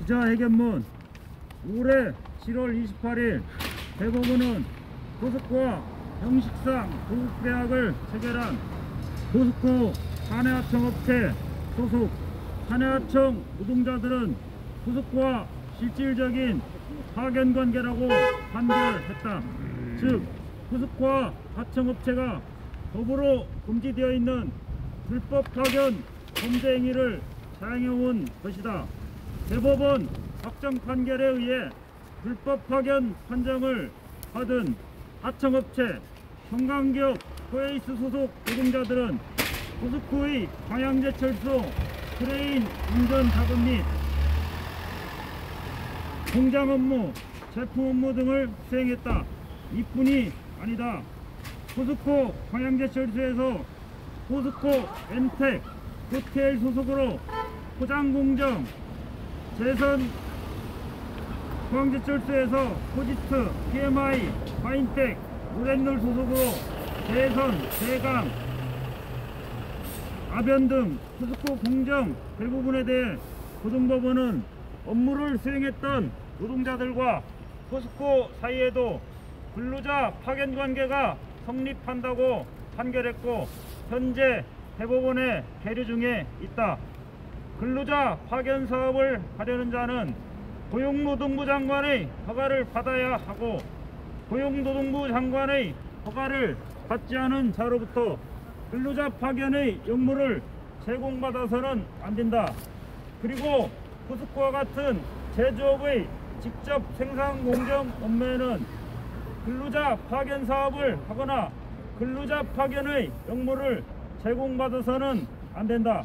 기자회견문 올해 7월 28일 대법원은 포스코와 형식상 조국계약을 체결한 포스코 사내하청업체 소속 사내하청 노동자들은 포스코와 실질적인 파견관계라고 판결했다. 즉 포스코와 하청업체가 법으로 금지되어 있는 불법 파견 범죄 행위를 자행해온 것이다. 대법원 확정 판결에 의해 불법 파견 판정을 받은 하청업체 형광기업 코에이스 소속 노동자들은 포스코의 광양제철소 크레인 운전 작업 및 공장 업무, 제품 업무 등을 수행했다. 이뿐이 아니다. 포스코 광양제철소에서 포스코 엔텍 호텔 소속으로 포장공정, 재선 광양제철소에서 포지트, PMI, 파인텍, 오렌놀 소속으로 재선, 제강, 아변 등 포스코 공정 대부분에 대해 고등법원은 업무를 수행했던 노동자들과 포스코 사이에도 근로자 파견 관계가 성립한다고 판결했고 현재 대법원에 계류 중에 있다. 근로자 파견 사업을 하려는 자는 고용노동부 장관의 허가를 받아야 하고 고용노동부 장관의 허가를 받지 않은 자로부터 근로자 파견의 역무를 제공받아서는 안 된다. 그리고 포스코와 같은 제조업의 직접 생산 공정 업무에는 근로자 파견 사업을 하거나 근로자 파견의 역무를 제공받아서는 안 된다.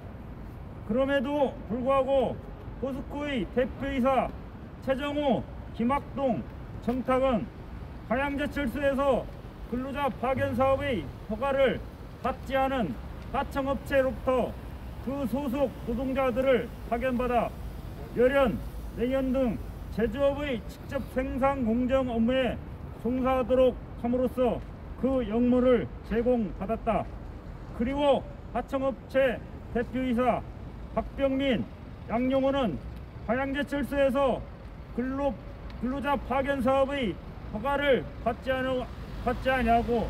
그럼에도 불구하고 포스코의 대표이사 최정우, 김학동, 정탁은 광양제철소에서 근로자 파견 사업의 허가를 받지 않은 하청업체로부터 그 소속 노동자들을 파견받아 열연, 냉연 등 제조업의 직접 생산 공정 업무에 종사하도록 함으로써 그 역무를 제공받았다. 그리고 하청업체 대표이사 박병민, 양용호는 광양제철소에서 근로자 파견 사업의 허가를 받지 아니하고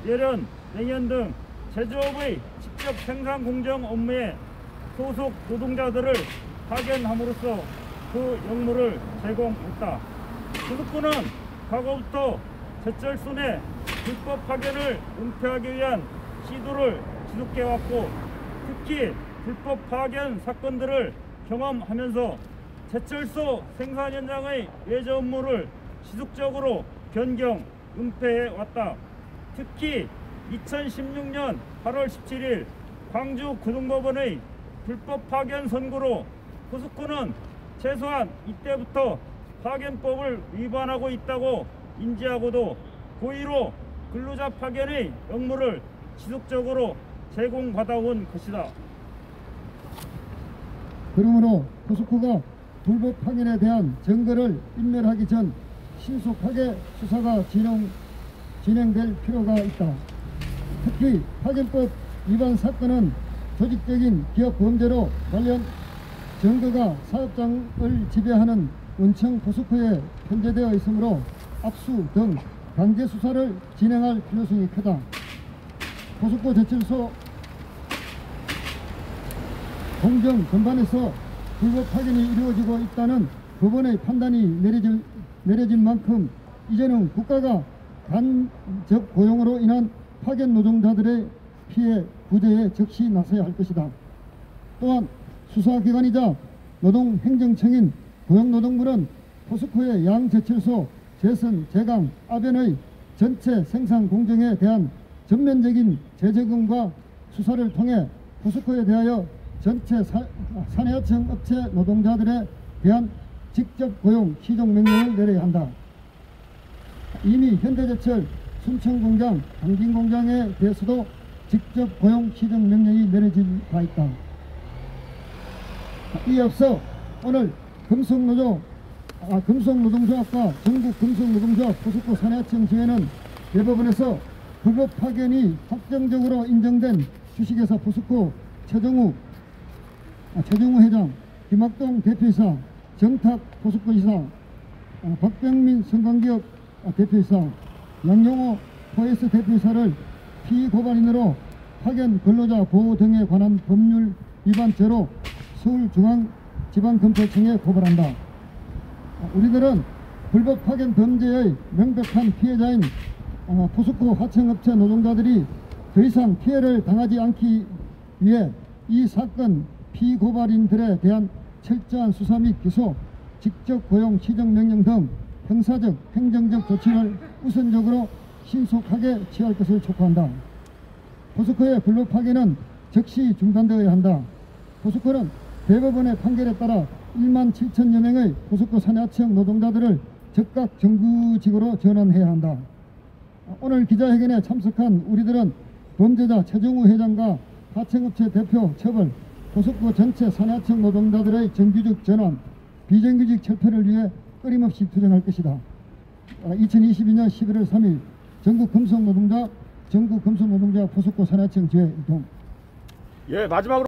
열연, 냉연 등 제조업의 직접 생산 공정 업무에 소속 노동자들을 파견함으로써 그 역무를 제공했다. 포스코는 과거부터 제철소 내 불법 파견을 은폐하기 위한 시도를 지속해왔고 특히 불법 파견 사건들을 경험하면서 제철소 생산 현장의 외저 업무를 지속적으로 변경, 은폐해왔다. 특히 2016년 8월 17일 광주 고등법원의 불법 파견 선고로 포스코는 최소한 이때부터 파견법을 위반하고 있다고 인지하고도 고의로 근로자 파견의 역무를 지속적으로 제공받아온 것이다. 그러므로 포스코가 불법 파견에 대한 증거를 인멸하기 전 신속하게 수사가 진행될 필요가 있다. 특히 파견법 위반 사건은 조직적인 기업 범죄로 관련 증거가 사업장을 지배하는 원청 포스코에 편제되어 있으므로 압수 등 강제 수사를 진행할 필요성이 크다. 포스코 제철소 공정 전반에서 불법 파견이 이루어지고 있다는 법원의 판단이 내려진 만큼 이제는 국가가 간접 고용으로 인한 파견 노동자들의 피해 구제에 적시 나서야 할 것이다. 또한 수사기관이자 노동행정청인 고용노동부는 포스코의 양제철소, 재선, 제강, 아변의 전체 생산 공정에 대한 전면적인 재점검과 수사를 통해 포스코에 대하여 전체 사내하청 업체 노동자들에 대한 직접 고용 시정 명령을 내려야 한다. 이미 현대제철, 순천공장, 당진공장에 대해서도 직접 고용 시정 명령이 내려진 바 있다. 이에 앞서 오늘 금속노동조합과 전국금속노동조합 포스코 사내하청 지회는 대법원에서 불법 파견이 확정적으로 인정된 주식회사 포스코 최정우 회장, 김학동 대표이사, 정탁 포스코 이사, 박병민 성광기업 대표이사, 양용호 포에스 대표이사를 피고발인으로 파견 근로자 보호 등에 관한 법률 위반 죄로 서울중앙지방검찰청에 고발한다. 우리들은 불법 파견 범죄의 명백한 피해자인 포스코 하청업체 노동자들이 더 이상 피해를 당하지 않기 위해 이 사건 피고발인들에 대한 철저한 수사 및 기소, 직접 고용 시정 명령 등 형사적, 행정적 조치를 우선적으로 신속하게 취할 것을 촉구한다. 포스코의 불법 파견은 즉시 중단되어야 한다. 포스코는 대법원의 판결에 따라 1만 7천여 명의 포스코 산하청 노동자들을 즉각 정규직으로 전환해야 한다. 오늘 기자회견에 참석한 우리들은 범죄자 최정우 회장과 하청업체 대표 처벌, 포스코 전체 산하청 노동자들의 정규직 전환, 비정규직 철폐를 위해 끊임없이 투쟁할 것이다. 2022년 11월 3일 전국 금속노동자 포스코 산하청 제1동. 예, 마지막으로